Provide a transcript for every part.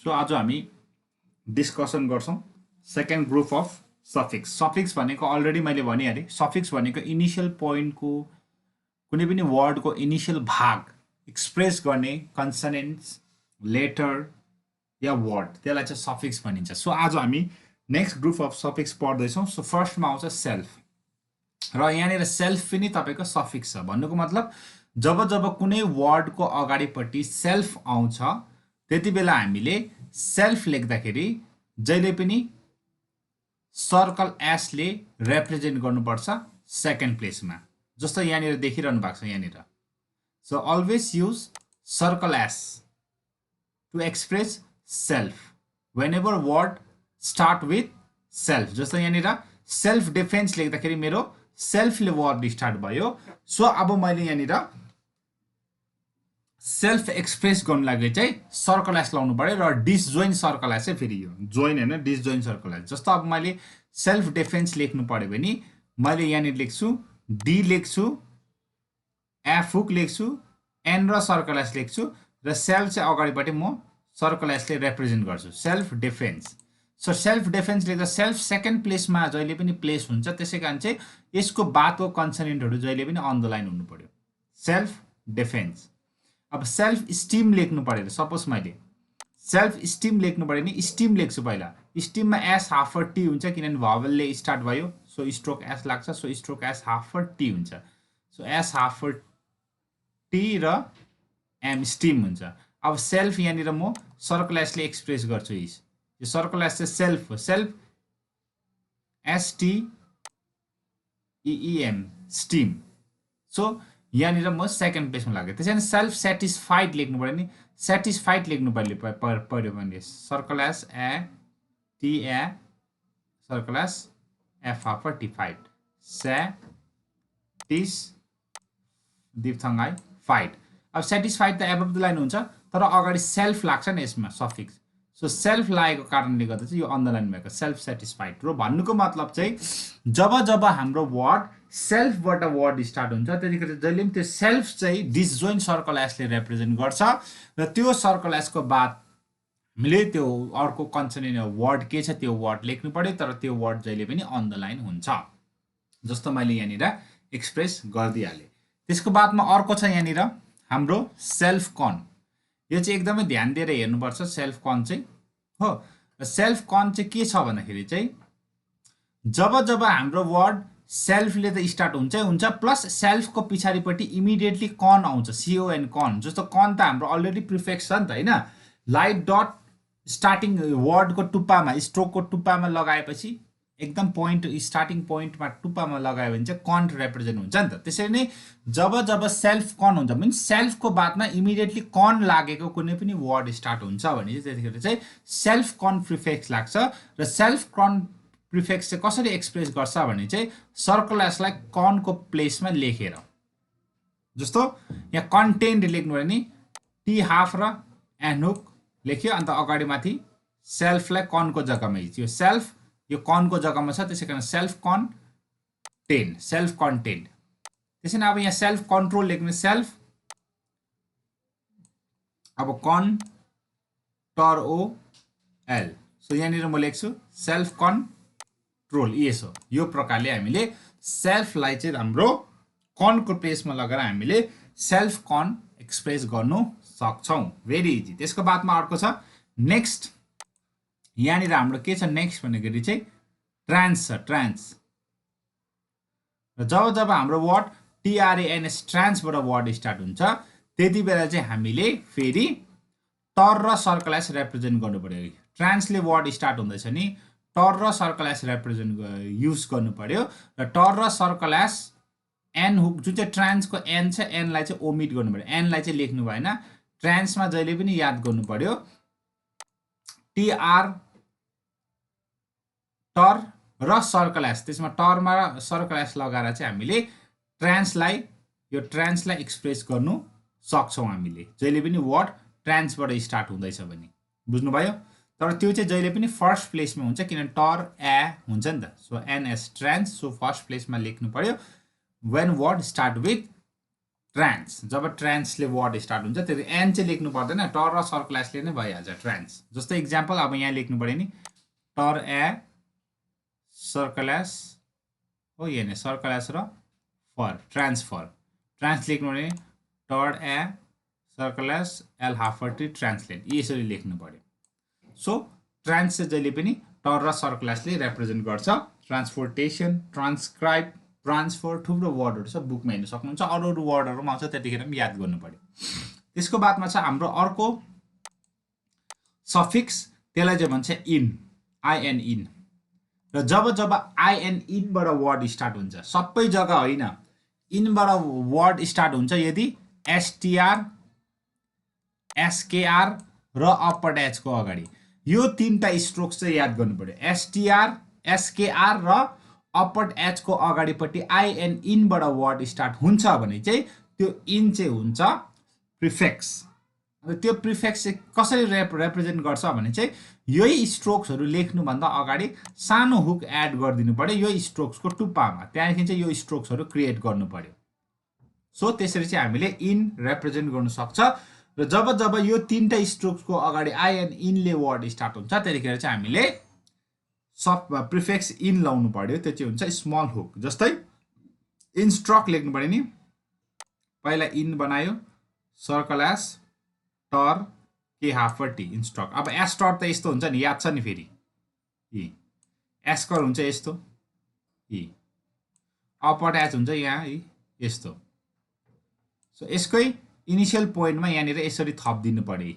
So आज हामी discussion गर्छौं second group of suffix suffix भनेको अलरेडी मैले भनिहालेँ सफिक्स भनेको इनिशियल पोइन्टको कुनै पनि वर्डको इनिशियल भाग एक्सप्रेस गर्ने कन्सोनेन्ट्स लेटर या वर्ड त्यसलाई चाहिँ सफिक्स भनिन्छ सो आज हामी नेक्स्ट ग्रुप अफ सफिक्स पढ्दैछौँ सो फर्स्टमा आउँछ सेल्फ र यहाँनिर सेल्फ पनि तपाईको सफिक्स छ भन्नुको मतलब जब जब कुनै वर्डको अगाडिपट्टि सेल्फ आउँछ त्यति बेला हामीले सेल्फ लेख्दाखेरि जहिले पनि सर्कल एस ले रिप्रेजेन्ट गर्नुपर्छ सेकेन्ड प्लेसमा जस्तो यहाँनिर देखिरहनु भएको छ यहाँनिर so always use circle S to express self whenever word start with self जस्तो यहाँनिर सेल्फ डिफेन्स लेख्दाखेरि मेरो सेल्फले वर्ड स्टार्ट भयो सो अब मैले यहाँनिर सेल्फ एक्सप्रेस गर्नु लागि चाहिँ सर्कल एस लाउनु पर्यो र डिसजोइन सर्कल एस चाहिँ फेरि यो जोइन हैन डिसजोइन सर्कल एस जस्तो अब मैले सेल्फ डिफेन्स लेख्नु पर्यो भने मैले यहाँनिर लेख्छु डी लेख्छु एफ हुक लेख्छु एन र सर्कल एस लेख्छु र सेल्फ चाहिँ अगाडिपट्टि म सर्कल एसले रिप्रेजेन्ट गर्छु self defence so self defence लेख्दा सेल्फ सेकेन्ड प्लेसमा जहिले पनि प्लेस हुन्छ त्यसैकारण चाहिँ यसको बादको कन्सोनेन्टहरु जहिले पनि अन द लाइन हुनु पर्यो सेल्फ डिफेन्स अब सेल्फ स्टीम लेख्नु पर्यो सपोज मैले सेल्फ स्टीम लेख्नु पर्यो नि स्टीम लेख्छु पहिला स्टीममा एस हाफ टी हुन्छ किनभने भावलले स्टार्ट भयो सो स्ट्रोक एस लाग्छ so stroke S half T हुन्छ सो एस हाफ टी र एम स्टीम हुन्छ अब सेल्फ यहाँनिर म सर्कल एसले एक्सप्रेस गर्छु यो सर्कल एस चाहिँ सेल्फ हो सेल्फ एसटीईएम स्टीम सो यहाँनिर म सेकेन्ड प्लेसमा लाग्यो त्यसैले सेल्फ सेटिस्फाइड लेख्नु पर्यो नि सेटिस्फाइड लेख्नु पर्यो भने circle S A T A circle S F half T fied satis diphthong I fied अब सेटिस्फाइड त एबभ द लाइन हुन्छ तर अगाडि सेल्फ लाग्छ नि यसमा सफिक्स सो सेल्फ लागेको कारणले गर्दा चाहिँ यो अन भएको सेल्फ सेटिस्फाइड र भन्नुको मतलब चाहिँ जब जब हाम्रो वर्ड सेल्फबाट वर्ड स्टार्ट हुन्छ त्यतिखेर जहिले पनि त्यो सेल्फ चाहिँ डिसजोइन सर्कल एसले रिप्रेजेन्ट गर्छ र त्यो सर्कल एसको बाद हामीले त्यो अर्को कन्सोनेन्ट वर्ड के छ त्यो वर्ड लेख्नु पर्यो तर त्यो वर्ड जहिले पनि अन द लाइन हुन्छ जस्तो मैले यहाँनिर एक्सप्रेस गरिदिइहालेँ त्यसको बादमा अर्को छ यहाँनिर हाम्रो सेल्फ कन यो चाहिँ एकदमै ध्यान दिएर हेर्नुपर्छ सेल्फ कन चाहिँ हो र सेल्फ कन चाहिँ के छ भन्दाखेरि चाहिँ जब जब हाम्रो वर्ड सेल्फले त स्टार्ट हुन्छ प्लस सेल्फको पछाडिपट्टि इमिडिएटली कन आउँछ सिओएन कन जस्तो कन त हाम्रो अलरेडी प्रिफिक्स छ नि त हैन लाइट डट स्टार्टिङ वर्डको टुप्पामा स्ट्रोकको टुप्पामा लगाएपछि एकदम पोइन्ट स्टार्टिङ पोइन्टमा टुप्पामा लगायो भने चाहिँ कन रिप्रेजेन्ट हुन्छ नि त त्यसरी नै जब जब सेल्फ कन हुन्छ मीन्स सेल्फको बादमा इमिडिएटली कन लागेको कुनै पनि वर्ड स्टार्ट हुन्छ भने चाहिँ त्यतिखेर चाहिँ सेल्फ कन प्रिफिक्स लाग्छ र सेल्फ कन प्रिफिक्स चाहिँ कसरी एक्सप्रेस गर्छ भने चाहिँ सर्कल एसलाई कनको प्लेसमा लेखेर जस्तो यहाँ कन्टेन्ट लेख्नु भयो नि टी हाफ र एन हुक लेख्यो अन्त अगाडि माथि सेल्फलाई कनको जग्गामा यो सेल्फ यो कनको जग्गामा छ त्यसैकारण सेल्फ कन्टेन्ट सेल्फ कन्टेन्ट त्यसैले अब यहाँ सेल्फ कन्ट्रोल लेख्नु सेल्फ अब कन्टर ओ एल सो यहाँनिर म लेख्छु सेल्फ कन्ट्रोल यसो यो प्रकारले हामीले सेल्फलाई चाहिँ हाम्रो कनको प्लेसमा लगाएर हामीले सेल्फ कन एक्सप्रेस गर्नु सक्छौं भेरी इजी त्यसको बादमा अर्को छ नेक्स्ट यहाँनिर हाम्रो के छ नेक्स्ट भन्दाखेरि चाहिँ ट्रान्स छ ट्रान्स र जब जब हाम्रो वर्ड टीआरएएनएस ट्रान्सबाट वर्ड स्टार्ट हुन्छ त्यति बेला चाहिँ हामीले फेरि टर र सर्कल एस रिप्रेजेन्ट गर्नु पर्यो ट्रान्सले वर्ड स्टार्ट हुँदैछ नि टर र सर्कल एस रिप्रेजेन्ट युज गर्नु पर्यो र टर र सर्कल एस एन हुक जुन चाहिँ ट्रान्सको एन छ एनलाई चाहिँ ओमिट गर्नु पर्यो एनलाई चाहिँ लेख्नु भएन ट्रान्समा जहिले पनि याद गर्नु पर्यो टीआर टर र सर्कल एस त्यसमा टरमा र सर्कल एस लगाएर चाहिँ हामीले ट्रान्सलाई एक्सप्रेस गर्नु सक्छौं हामीले जहिले पनि वर्ड ट्रान्सबाट स्टार्ट हुँदैछ भने बुझ्नुभयो तर त्यो चाहिँ जहिले पनि फर्स्ट प्लेसमा हुन्छ किनभने टर ए हुन्छ नि त so NS trans so first प्लेसमा लेख्नु पर्यो when word start with trans, जब ट्रान्सले वर्ड स्टार्ट हुन्छ त्यति एन चाहिँ लेख्नु पर्दैन, टर र सर्कलासले नै भइहाल्छ ट्रान्स। जस्तै इक्जाम्पल अब यहाँ लेख्नु पऱ्यो नि टर ए सर्कलास हो, यहाँ नि सर्कलास र फर ट्रान्सफर, ट्रान्स लेख्नु भने टर ए सर्कलास एल हाफर टी ट्रान्सलेट, यसरी लेख्नु पर्यो। सो ट्रान्स चाहिँ जहिले पनि टर र सर्कलासले रिप्रेजेन्ट गर्छ। ट्रान्सपोर्टेसन, ट्रान्सक्राइब, ट्रान्सफर, थुप्रो वर्डहरू छ, बुकमा हेर्नु सक्नुहुन्छ। अरू अरू वर्डहरू आउँछ, त्यतिखेर पनि याद गर्नु पर्यो। त्यसको बादमा छ हाम्रो अर्को सफिक्स, त्यसलाई चाहिँ भन्छ इन, आइएन इन। र जब जब आइएन इनबाट वर्ड स्टार्ट हुन्छ, सबै जग्गा होइन, इनबाट वर्ड स्टार्ट हुन्छ यदि एसटिआर, एसकेआर र अप्पर एचको अगाडि, यो तीनटा स्ट्रोक्स चाहिँ याद गर्नु पर्यो। एसटिआर, एसकेआर र अप्पर एचको अगाडिपट्टि आइएन इनबाट वर्ड स्टार्ट हुन्छ भने चाहिँ त्यो इन चाहिँ हुन्छ प्रिफिक्स। अन्त त्यो प्रिफिक्स चाहिँ कसरी रिप्रेजेन्ट गर्छ भने चाहिँ यही स्ट्रोक्सहरू लेख्नुभन्दा अगाडि सानो हुक एड गरिदिनु पर्यो यो स्ट्रोक्सको टुप्पामा, त्यहाँदेखि चाहिँ यो स्ट्रोक्सहरू क्रिएट गर्नु पर्यो। सो त्यसरी चाहिँ हामीले इन रिप्रेजेन्ट गर्नु सक्छ। र जब जब यो तीनटा स्ट्रोक्सको अगाडि आइएन इनले वर्ड स्टार्ट हुन्छ त्यतिखेर चाहिँ हामीले प्रिफिक्स इन लाउनु पर्यो, त्यो चाहिँ हुन्छ स्मल हुक। जस्तै इन्स्ट्रक्ट लेख्नु पर्यो नि, पहिला इन बनायो सर्कलास टर के हाफर टी इन्स्ट्रक्ट। अब एस्टर त यस्तो हुन्छ नि, याद छ नि, फेरि एस्कर हुन्छ यस्तो, अप्पर एच हुन्छ यहाँ यस्तो। सो यसकै इनिसियल पोइन्टमा यहाँनिर यसरी थपिदिनु पर्यो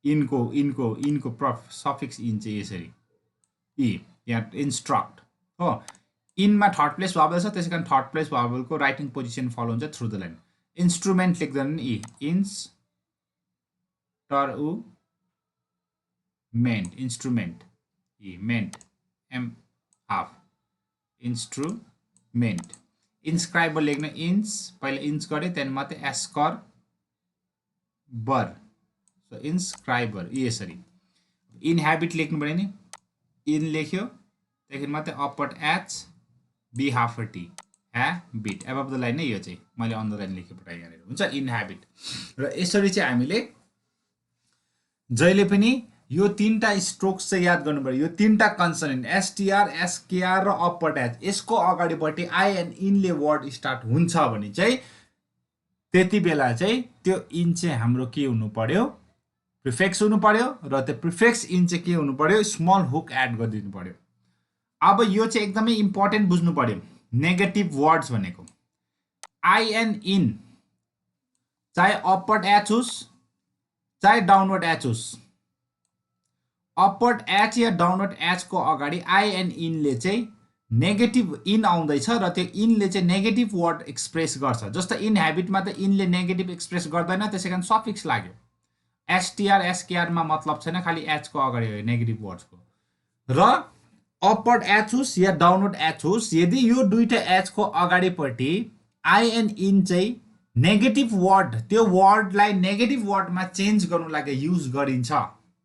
इनको इनको इनको सफिक्स इन चाहिँ यसरी यहाँ इन्स्ट्रक्ट हो। इनमा थर्ड प्लेस भावल छ, त्यसै कारण थर्ड प्लेस भावलको राइटिङ पोजिसन फलो हुन्छ थ्रु द लाइन। इन्स्ट्रुमेन्ट लेख्दैन नि ins ter u ment, instrument ment M half instrument. Inscriber लेख्न इन्स, पहिला इन्स गरे त्यहाँदेखि मात्रै एस्कर बर, सो इन्स्क्राइबर यसरी। इनह्याबिट लेख्नु पऱ्यो नि, इन लेख्यो त्यहाँदेखि मात्रै upper H B half R T habit, above the line नै यो चाहिँ मैले अन द लाइन लेखेँ पठाएँ यहाँनिर हुन्छ इनह्याबिट। र यसरी चाहिँ हामीले जहिले पनि यो तीनटा स्ट्रोक्स चाहिँ याद गर्नु पर्यो। यो तीनटा कन्सोनेन्ट एसटिआर, एसकेआर र अप्पर एच, यसको अगाडिपट्टि आइएन इनले वर्ड स्टार्ट हुन्छ भने चाहिँ त्यति बेला चाहिँ त्यो इन चाहिँ हाम्रो के हुनु पर्यो, प्रिफिक्स हुनु पर्यो। र त्यो प्रिफिक्स इन चाहिँ के हुनु पर्यो, स्मल हुक एड गरिदिनु पर्यो। अब यो चाहिँ एकदमै इम्पोर्टेन्ट बुझ्नु पर्यो, नेगेटिभ वर्ड्स भनेको आइएन इन चाहे अप्पर एच होस् चाहे डाउनवर्ड एच होस्, अप्पर एच या डाउनवर्ड एचको अगाडि आइएन इनले चाहिँ नेगेटिभ इन आउँदैछ र त्यो इनले चाहिँ नेगेटिभ वर्ड एक्सप्रेस गर्छ। जस्तो इनह्याबिटमा त इनले नेगेटिभ एक्सप्रेस गर्दैन, त्यसै कारण सफिक्स लाग्यो। एसटिआर, एसकेआरमा मतलब छैन, खालि एचको अगाडि हो नेगेटिभ वर्ड्सको। र अप्पर एच होस् या डाउनवर्ड एच होस्, यदि यो दुईटा एचको अगाडिपट्टि आइएन इन चाहिँ नेगेटिभ वर्ड, त्यो वर्डलाई नेगेटिभ वर्डमा चेन्ज गर्नु लागि युज गरिन्छ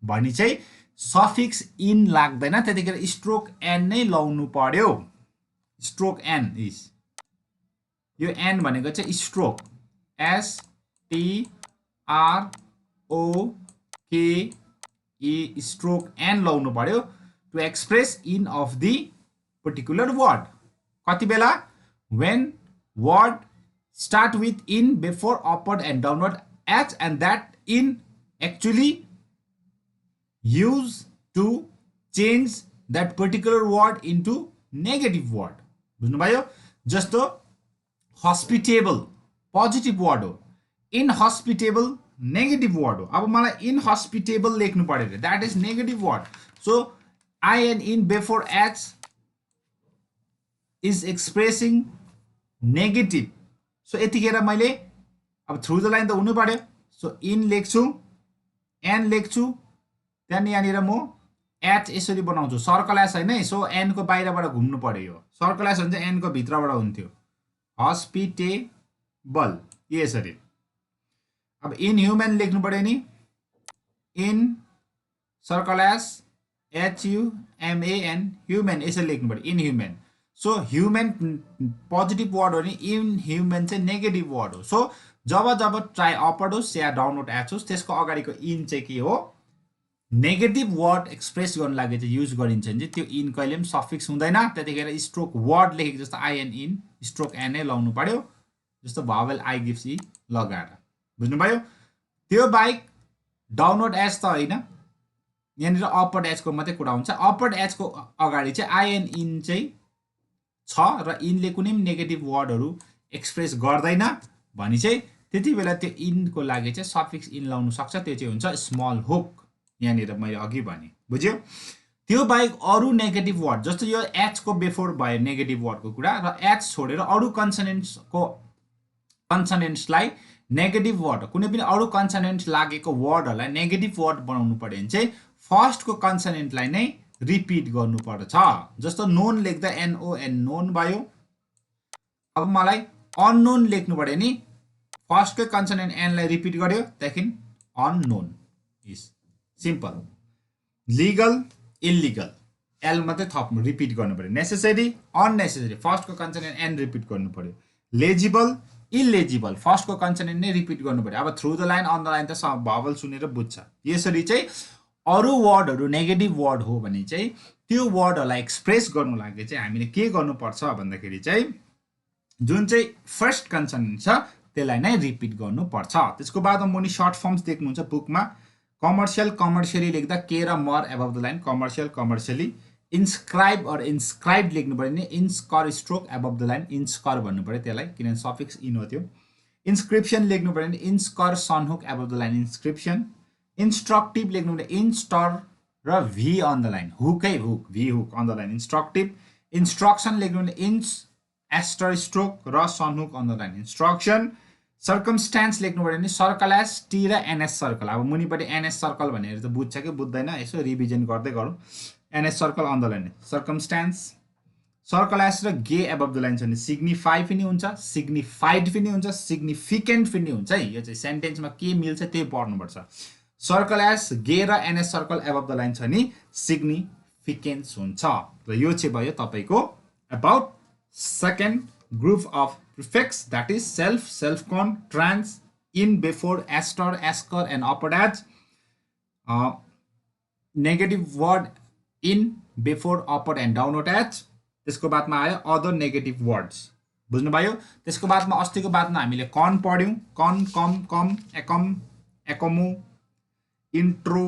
भने चाहिँ सफिक्स इन लाग्दैन, त्यतिखेर स्ट्रोक एन नै लाउनु पर्यो। स्ट्रोक एन इज, यो एन भनेको चाहिँ स्ट्रोक, STROKE, स्ट्रोक एन लाउनु पर्यो to express in of the particular word. कति बेला, when word start with in before upward and downward h, and that in actually used to change that particular word into negative word. बुझ्नुभयो? जस्तो hospitable positive word हो, inhospitable negative word हो। अब मलाई inhospitable लेख्नु पर्यो, that is negative word. So in in before h is expressing negative. So यतिखेर मैले अब थ्रु द लाइन त हुनु पर्यो। सो इन लेख्छु, एन लेख्छु, त्यहाँदेखि यहाँनिर म एच यसरी बनाउँछु, सर्कलास होइन है। सो एनको बाहिरबाट घुम्नु पर्यो, यो सर्कलास हुन्छ एनको भित्रबाट हुन्थ्यो, हस्पिटेबल यसरी। अब इन ह्युमन लेख्नु पर्यो नि, इन सर्कलास HUMAN ह्युमन यसरी लेख्नु पर्यो, in human. So human positive word हो नि इनह्युमन चाहिँ नेगेटिभ वर्ड हो सो जब ट्राई अपवर्ड होस् या डाउनवर्ड एच होस् त्यसको अगाडिको इन चाहिँ के हो नेगेटिभ वर्ड एक्सप्रेस गर्नु लागि चाहिँ युज गरिन्छ भने चाहिँ त्यो इन कहिले पनि सफिक्स हुँदैन त्यतिखेर स्ट्रोक वर्ड लेखेको जस्तो आइएन इन स्ट्रोक एनै लाउनु पर्यो जस्तो भावेल आई गिभ्स इ लगाएर बुझ्नुभयो त्यो बाहेक डाउनवर्ड एच त होइन यहाँनिर अपवर्ड एचको मात्रै कुरा हुन्छ अपवर्ड एचको अगाडि चाहिँ आइएन इन चाहिँ छ र इनले कुनै पनि नेगेटिभ वर्डहरू एक्सप्रेस गर्दैन भने चाहिँ त्यति बेला त्यो इनको लागि चाहिँ सफिक्स इन लाउनु सक्छ त्यो चाहिँ हुन्छ स्मल हुक यहाँनिर मैले अघि भने बुझ्यो त्यो बाहेक अरू नेगेटिभ वर्ड जस्तो यो एचको बिफोर भयो नेगेटिभ वर्डको कुरा र एच छोडेर अरू कन्सनेन्ट्सलाई नेगेटिभ वर्ड कुनै पनि अरू कन्सनेन्ट लागेको वर्डहरूलाई नेगेटिभ वर्ड बनाउनु पर्यो भने चाहिँ फर्स्टको कन्सनेन्टलाई नै रिपिट गर्नुपर्छ जस्तो नोन लेख्दा एनओएन नोन भयो अब मलाई अननोन लेख्नु पर्यो नि फर्स्टकै कन्सनेन्ट एनलाई रिपिट गर्यो त्यहाँदेखि unknown is simple legal illegal L मात्रै थप्नु रिपिट गर्नु पर्यो नेसेसरी अननेसेसरी फर्स्टको कन्सनेन्ट एन रिपिट गर्नु पर्यो लेजिबल इलेजिबल फर्स्टको कन्सनेन्ट नै रिपिट गर्नु पर्यो अब through the line on the line त भावल सुनेर बुझ्छ यसरी चाहिँ अरू वर्डहरू नेगेटिभ वर्ड हो भने चाहिँ त्यो वर्डहरूलाई एक्सप्रेस गर्नु लागि चाहिँ हामीले के गर्नुपर्छ भन्दाखेरि चाहिँ जुन चाहिँ फर्स्ट कन्सनेन्ट छ त्यसलाई नै रिपिट गर्नुपर्छ त्यसको बादमा मुनि सर्ट फर्म्स देख्नुहुन्छ बुकमा कमर्सियल कमर्सियली लेख्दा के र मर above the line commercial commercially inscribe or inscribe लेख्नु पऱ्यो नि inscr stroke above the line inscr भन्नु पऱ्यो त्यसलाई किनभने सफिक्स इन हो त्यो इन्स्क्रिप्सन लेख्नु पऱ्यो नि inscr shun hook above the line inscription instructive लेख्नु पऱ्यो इन्स्टर र भी अन द लाइन हुकै hook V hook on the line instructive instruction लेख्नु पऱ्यो इन्स एस्टर स्ट्रोक र shun hook on the line instruction circumstance लेख्नु पऱ्यो भने सर्कल एस टी र एनएस सर्कल अब मुनिपट्टि एनएस सर्कल भनेर त बुझ्छ कि बुझ्दैन यसो रिभिजन गर्दै गरौँ NS circle on the line circumstance circle S र गे एबभ द लाइन छ भने सिग्निफाई पनि हुन्छ सिग्निफाइड पनि हुन्छ सिग्निफिकेन्ट पनि हुन्छ है यो चाहिँ सेन्टेन्समा के मिल्छ त्यही पढ्नुपर्छ सर्कल एस गे र NS circle above the line छ नि सिग्निफिकेन्स हुन्छ र यो चाहिँ भयो तपाईँको about second group of prefix that is self, self-con, trans, in, before, aster, asker and upward edge. Negative word in, before, upward and downward edge. त्यसको बादमा आयो अदर नेगेटिभ वर्ड्स बुझ्नुभयो त्यसको बादमा अस्तिको बादमा हामीले कन पढ्यौँ कन कम कम एकम एकमु इन्ट्रो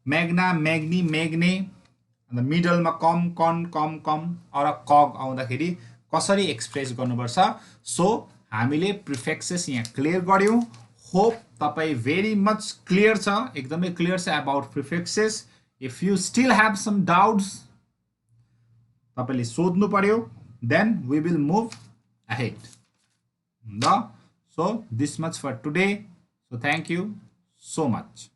म्याग्ना म्याग्नी मेग्ने अन्त मिडलमा कम कन कम कम अर कग आउँदाखेरि कसरी एक्सप्रेस गर्नुपर्छ सो हामीले प्रिफिक्सेस यहाँ क्लियर गर्यौँ होप तपाईँ भेरी मच क्लियर छ एकदमै क्लियर छ about prefixes if you still have some doubts तपाईँले सोध्नु पर्यो then we will move ahead ल so this much for today so thank you so much